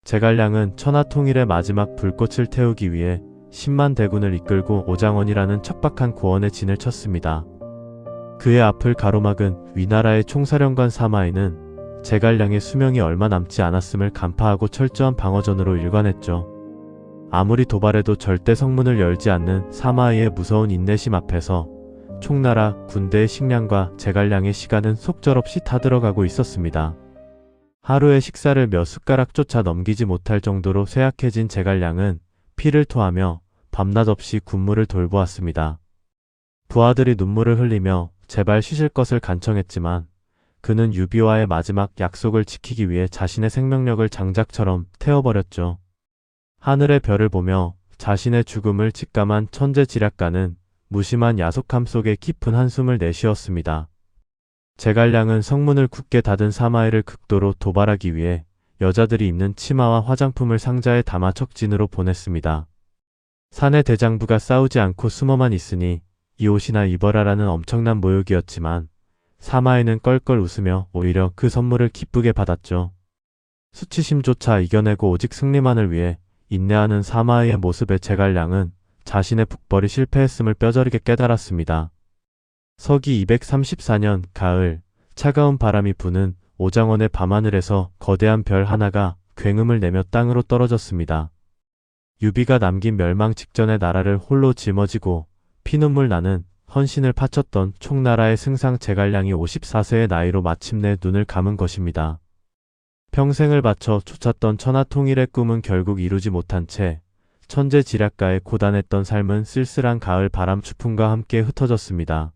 제갈량은 천하통일의 마지막 불꽃을 태우기 위해 10만 대군을 이끌고 오장원이라는 척박한 고원에 진을 쳤습니다. 그의 앞을 가로막은 위나라의 총사령관 사마이는 제갈량의 수명이 얼마 남지 않았음을 간파하고 철저한 방어전으로 일관했죠. 아무리 도발해도 절대 성문을 열지 않는 사마이의 무서운 인내심 앞에서 총나라 군대의 식량과 제갈량의 시간은 속절없이 타들어가고 있었습니다. 하루의 식사를 몇 숟가락조차 넘기지 못할 정도로 쇠약해진 제갈량은 피를 토하며 밤낮 없이 군무를 돌보았습니다. 부하들이 눈물을 흘리며 제발 쉬실 것을 간청했지만 그는 유비와의 마지막 약속을 지키기 위해 자신의 생명력을 장작처럼 태워버렸죠. 하늘의 별을 보며 자신의 죽음을 직감한 천재지략가는 무심한 야속함 속에 깊은 한숨을 내쉬었습니다. 제갈량은 성문을 굳게 닫은 사마이를 극도로 도발하기 위해 여자들이 입는 치마와 화장품을 상자에 담아 척진으로 보냈습니다. 사내 대장부가 싸우지 않고 숨어만 있으니 이 옷이나 입어라라는 엄청난 모욕이었지만 사마이는 껄껄 웃으며 오히려 그 선물을 기쁘게 받았죠. 수치심조차 이겨내고 오직 승리만을 위해 인내하는 사마이의 모습에 제갈량은 자신의 북벌이 실패했음을 뼈저리게 깨달았습니다. 서기 234년 가을, 차가운 바람이 부는 오장원의 밤하늘에서 거대한 별 하나가 굉음을 내며 땅으로 떨어졌습니다. 유비가 남긴 멸망 직전의 나라를 홀로 짊어지고 피눈물 나는 헌신을 바쳤던 총나라의 승상 제갈량이 54세의 나이로 마침내 눈을 감은 것입니다. 평생을 바쳐 쫓았던 천하통일의 꿈은 결국 이루지 못한 채 천재지략가의 고단했던 삶은 쓸쓸한 가을 바람 추풍과 함께 흩어졌습니다.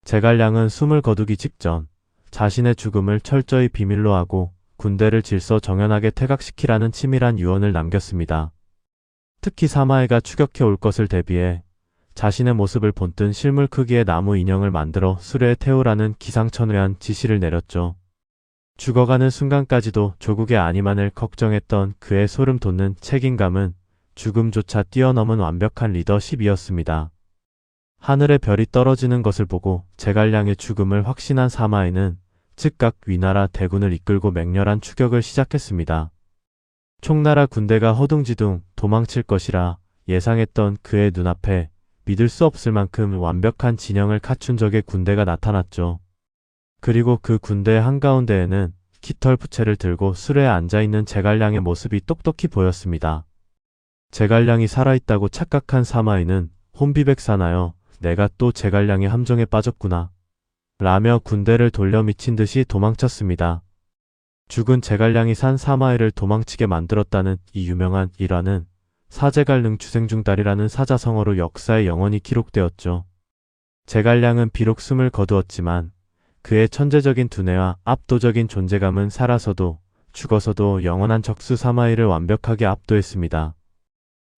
제갈량은 숨을 거두기 직전 자신의 죽음을 철저히 비밀로 하고 군대를 질서정연하게 퇴각시키라는 치밀한 유언을 남겼습니다. 특히 사마이가 추격해 올 것을 대비해 자신의 모습을 본뜬 실물 크기의 나무 인형을 만들어 수레에 태우라는 기상천외한 지시를 내렸죠. 죽어가는 순간까지도 조국의 안위만을 걱정했던 그의 소름 돋는 책임감은 죽음조차 뛰어넘은 완벽한 리더십이었습니다. 하늘의 별이 떨어지는 것을 보고 제갈량의 죽음을 확신한 사마이는 즉각 위나라 대군을 이끌고 맹렬한 추격을 시작했습니다. 총나라 군대가 허둥지둥 도망칠 것이라 예상했던 그의 눈앞에 믿을 수 없을 만큼 완벽한 진영을 갖춘 적의 군대가 나타났죠. 그리고 그 군대의 한가운데에는 깃털 부채를 들고 수레에 앉아있는 제갈량의 모습이 똑똑히 보였습니다. 제갈량이 살아있다고 착각한 사마이는 혼비백산하여 내가 또 제갈량의 함정에 빠졌구나 라며 군대를 돌려 미친 듯이 도망쳤습니다. 죽은 제갈량이 산 사마이를 도망치게 만들었다는 이 유명한 일화는 사제갈릉 주생중달이라는 사자성어로 역사에 영원히 기록되었죠. 제갈량은 비록 숨을 거두었지만 그의 천재적인 두뇌와 압도적인 존재감은 살아서도 죽어서도 영원한 적수 사마이를 완벽하게 압도했습니다.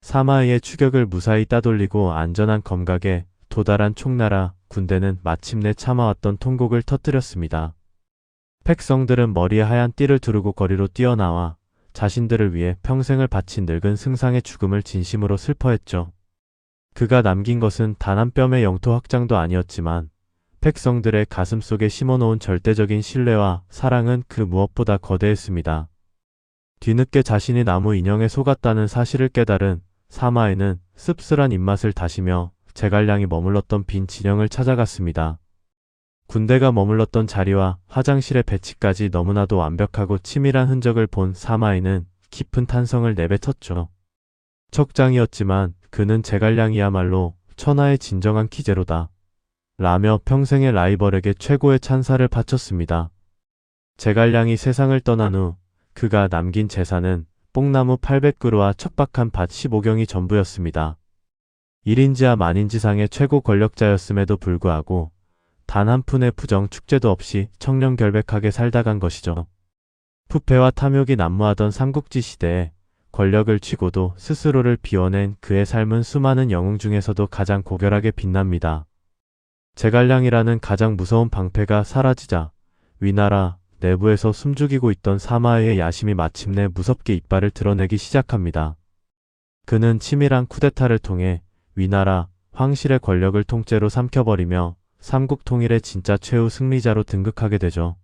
사마이의 추격을 무사히 따돌리고 안전한 검각에 도달한 총나라 군대는 마침내 참아왔던 통곡을 터뜨렸습니다. 백성들은 머리에 하얀 띠를 두르고 거리로 뛰어나와 자신들을 위해 평생을 바친 늙은 승상의 죽음을 진심으로 슬퍼했죠. 그가 남긴 것은 단 한 뼘의 영토 확장도 아니었지만 백성들의 가슴 속에 심어놓은 절대적인 신뢰와 사랑은 그 무엇보다 거대했습니다. 뒤늦게 자신이 나무 인형에 속았다는 사실을 깨달은 사마이는 씁쓸한 입맛을 다시며 제갈량이 머물렀던 빈 진영을 찾아갔습니다. 군대가 머물렀던 자리와 화장실의 배치까지 너무나도 완벽하고 치밀한 흔적을 본 사마이는 깊은 탄성을 내뱉었죠. 척장이었지만 그는 제갈량이야말로 천하의 진정한 키제로다 라며 평생의 라이벌에게 최고의 찬사를 바쳤습니다. 제갈량이 세상을 떠난 후 그가 남긴 재산은 뽕나무 800그루와 척박한 밭 15경이 전부였습니다. 1인지하 만인지상의 최고 권력자였음에도 불구하고 단 한 푼의 부정 축제도 없이 청렴결백하게 살다 간 것이죠. 부패와 탐욕이 난무하던 삼국지 시대에 권력을 쥐고도 스스로를 비워낸 그의 삶은 수많은 영웅 중에서도 가장 고결하게 빛납니다. 제갈량이라는 가장 무서운 방패가 사라지자 위나라 내부에서 숨죽이고 있던 사마이의 야심이 마침내 무섭게 이빨을 드러내기 시작합니다. 그는 치밀한 쿠데타를 통해 위나라 황실의 권력을 통째로 삼켜버리며 삼국 통일의 진짜 최후 승리자로 등극하게 되죠.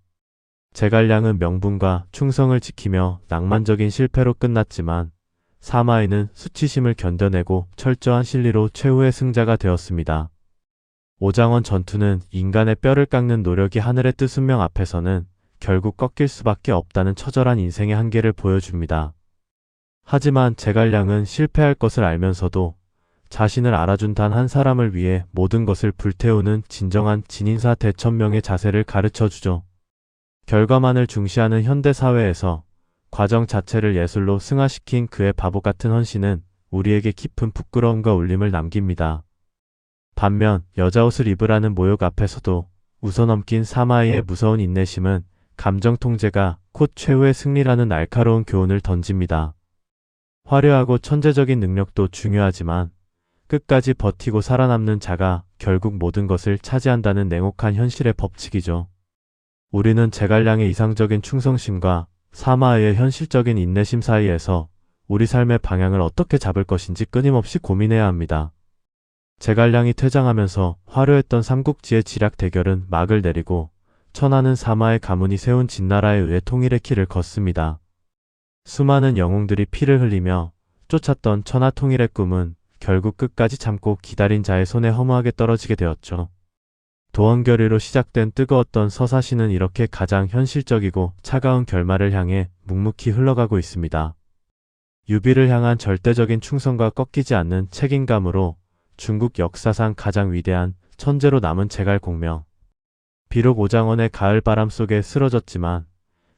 제갈량은 명분과 충성을 지키며 낭만적인 실패로 끝났지만 사마이는 수치심을 견뎌내고 철저한 실리로 최후의 승자가 되었습니다. 오장원 전투는 인간의 뼈를 깎는 노력이 하늘의 뜻운명 앞에서는 결국 꺾일 수밖에 없다는 처절한 인생의 한계를 보여줍니다. 하지만 제갈량은 실패할 것을 알면서도 자신을 알아준 단 한 사람을 위해 모든 것을 불태우는 진정한 진인사 대천명의 자세를 가르쳐주죠. 결과만을 중시하는 현대 사회에서 과정 자체를 예술로 승화시킨 그의 바보 같은 헌신은 우리에게 깊은 부끄러움과 울림을 남깁니다. 반면 여자 옷을 입으라는 모욕 앞에서도 웃어넘긴 사마이의 무서운 인내심은 감정 통제가 곧 최후의 승리라는 날카로운 교훈을 던집니다. 화려하고 천재적인 능력도 중요하지만 끝까지 버티고 살아남는 자가 결국 모든 것을 차지한다는 냉혹한 현실의 법칙이죠. 우리는 제갈량의 이상적인 충성심과 사마이의 현실적인 인내심 사이에서 우리 삶의 방향을 어떻게 잡을 것인지 끊임없이 고민해야 합니다. 제갈량이 퇴장하면서 화려했던 삼국지의 지략 대결은 막을 내리고 천하는 사마의 가문이 세운 진나라에 의해 통일의 길을 걷습니다. 수많은 영웅들이 피를 흘리며 쫓았던 천하 통일의 꿈은 결국 끝까지 참고 기다린 자의 손에 허무하게 떨어지게 되었죠. 도원결의로 시작된 뜨거웠던 서사시는 이렇게 가장 현실적이고 차가운 결말을 향해 묵묵히 흘러가고 있습니다. 유비를 향한 절대적인 충성과 꺾이지 않는 책임감으로 중국 역사상 가장 위대한 천재로 남은 제갈공명. 비록 오장원의 가을바람 속에 쓰러졌지만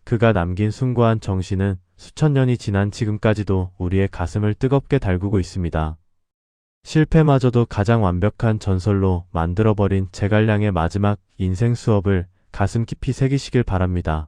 그가 남긴 숭고한 정신은 수천 년이 지난 지금까지도 우리의 가슴을 뜨겁게 달구고 있습니다. 실패마저도 가장 완벽한 전설로 만들어버린 제갈량의 마지막 인생 수업을 가슴 깊이 새기시길 바랍니다.